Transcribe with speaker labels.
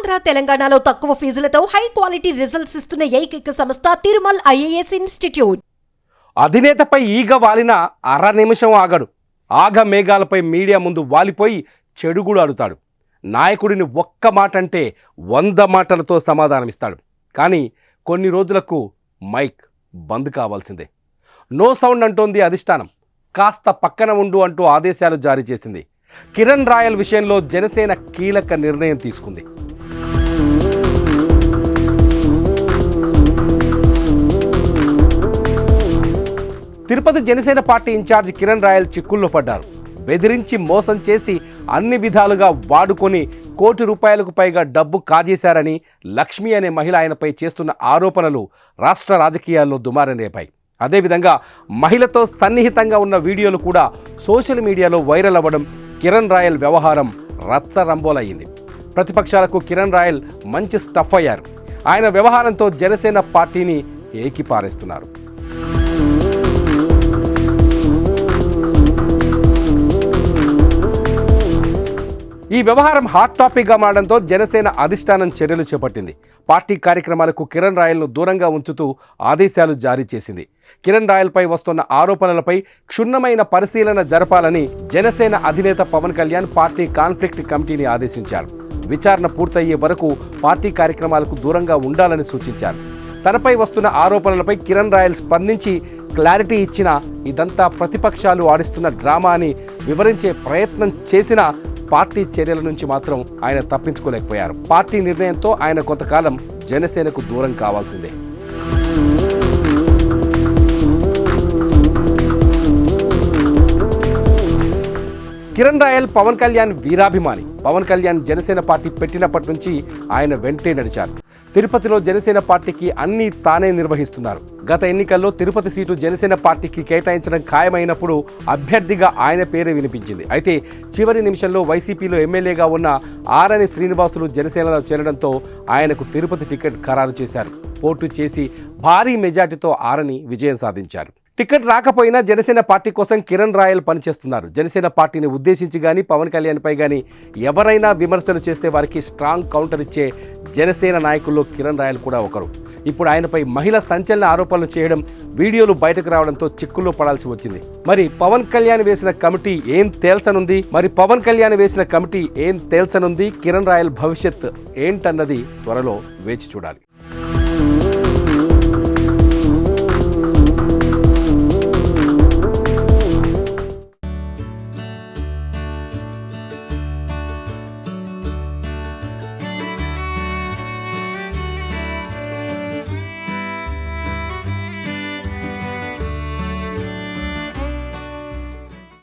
Speaker 1: ఆంధ్ర తెలంగాణలో తక్కువ ఫీజులతో high quality results ఇస్తున్న ఏకైక సంస్థ తిరుమల్ ఐఏఎస్ ఇన్స్టిట్యూట్.
Speaker 2: అధినేతపై ఈగ వాలిన అర నిమిషం ఆగడు. ఆగ మేఘాలపై మీడియా ముందు వాలిపోయి చెడుగుడు ఆడుతాడు. నాయకుడిని ఒక్క మాట అంటే 100 మాటలతో సమాధానమిస్తాడు. కానీ కొన్ని రోజులకు మైక్ బంద్ కావాల్సిందే. నో సౌండ్ అంటోంది అధిష్టానం. కాస్త పక్కన ఉండు అంటూ ఆదేశాలు జారీ చేసింది. కిరణ్ రాయల్ విషయంలో జనసేన కీలక నిర్ణయం తీసుకుంది. తిరుపతి జనసేన పార్టీ ఇన్ఛార్జ్ కిరణ్ రాయల్ చిక్కుల్లో పడ్డారు. బెదిరించి మోసం చేసి అన్ని విధాలుగా వాడుకొని ₹1 కోటి పైగా డబ్బు కాజేశారని లక్ష్మి అనే మహిళ ఆయనపై చేస్తున్న ఆరోపణలు రాష్ట్ర రాజకీయాల్లో దుమారం రేపాయి. అదేవిధంగా మహిళతో సన్నిహితంగా ఉన్న వీడియోలు కూడా సోషల్ మీడియాలో వైరల్ అవ్వడం కిరణ్ రాయల్ వ్యవహారం రచ్చరంబోలయ్యింది. ప్రతిపక్షాలకు కిరణ్ రాయల్ మంచి స్టఫ్ అయ్యారు. ఆయన వ్యవహారంతో జనసేన పార్టీని ఏకిపారేస్తున్నారు. ఈ వ్యవహారం హాట్ టాపిక్గా మారడంతో జనసేన అధిష్టానం చర్యలు చేపట్టింది. పార్టీ కార్యక్రమాలకు కిరణ్ రాయల్ను దూరంగా ఉంచుతూ ఆదేశాలు జారీ చేసింది. కిరణ్ రాయల్పై వస్తున్న ఆరోపణలపై క్షుణ్ణమైన పరిశీలన జరపాలని జనసేన అధినేత పవన్ కళ్యాణ్ పార్టీ కాన్ఫ్లిక్ట్ కమిటీని ఆదేశించారు. విచారణ పూర్తయ్యే వరకు పార్టీ కార్యక్రమాలకు దూరంగా ఉండాలని సూచించారు. తనపై వస్తున్న ఆరోపణలపై కిరణ్ రాయల్ స్పందించి క్లారిటీ ఇచ్చినా ఇదంతా ప్రతిపక్షాలు ఆడిస్తున్న డ్రామా అని వివరించే ప్రయత్నం చేసినా పార్టీ చర్యల నుంచి మాత్రం ఆయన తప్పించుకోలేకపోయారు. పార్టీ నిర్ణయంతో ఆయన కొంతకాలం జనసేనకు దూరం కావాల్సిందే. కిరణ్ రాయల్ పవన్ కళ్యాణ్ వీరాభిమాని. పవన్ కళ్యాణ్ జనసేన పార్టీ పెట్టినప్పటి నుంచి ఆయన వెంటే నడిచారు. తిరుపతిలో జనసేన పార్టీకి అన్నీ తానే నిర్వహిస్తున్నారు. గత ఎన్నికల్లో తిరుపతి సీటు జనసేన పార్టీకి కేటాయించడం ఖాయమైనప్పుడు అభ్యర్థిగా ఆయన పేరే వినిపించింది. అయితే చివరి నిమిషంలో వైసీపీలో ఎమ్మెల్యేగా ఉన్న ఆరణి శ్రీనివాసులు జనసేనలో చేరడంతో ఆయనకు తిరుపతి టికెట్ ఖరారు చేశారు. పోటీ చేసి భారీ మెజార్టీతో ఆరణి విజయం సాధించారు. టికెట్ రాకపోయినా జనసేన పార్టీ కోసం కిరణ్ రాయల్ పనిచేస్తున్నారు. జనసేన పార్టీని ఉద్దేశించి కానీ పవన్ కళ్యాణ్పై కానీ ఎవరైనా విమర్శలు చేస్తే వారికి స్ట్రాంగ్ కౌంటర్ ఇచ్చే జనసేన నాయకుల్లో కిరణ్ రాయల్ కూడా ఒకరు. ఇప్పుడు ఆయనపై మహిళ సంచలన ఆరోపణలు చేయడం, వీడియోలు బయటకు రావడంతో చిక్కుల్లో పడాల్సి వచ్చింది. మరి పవన్ కళ్యాణ్ వేసిన కమిటీ ఏం తేల్చనుంది? కిరణ్ రాయల్ భవిష్యత్ ఏంటన్నది త్వరలో వేచి చూడాలి.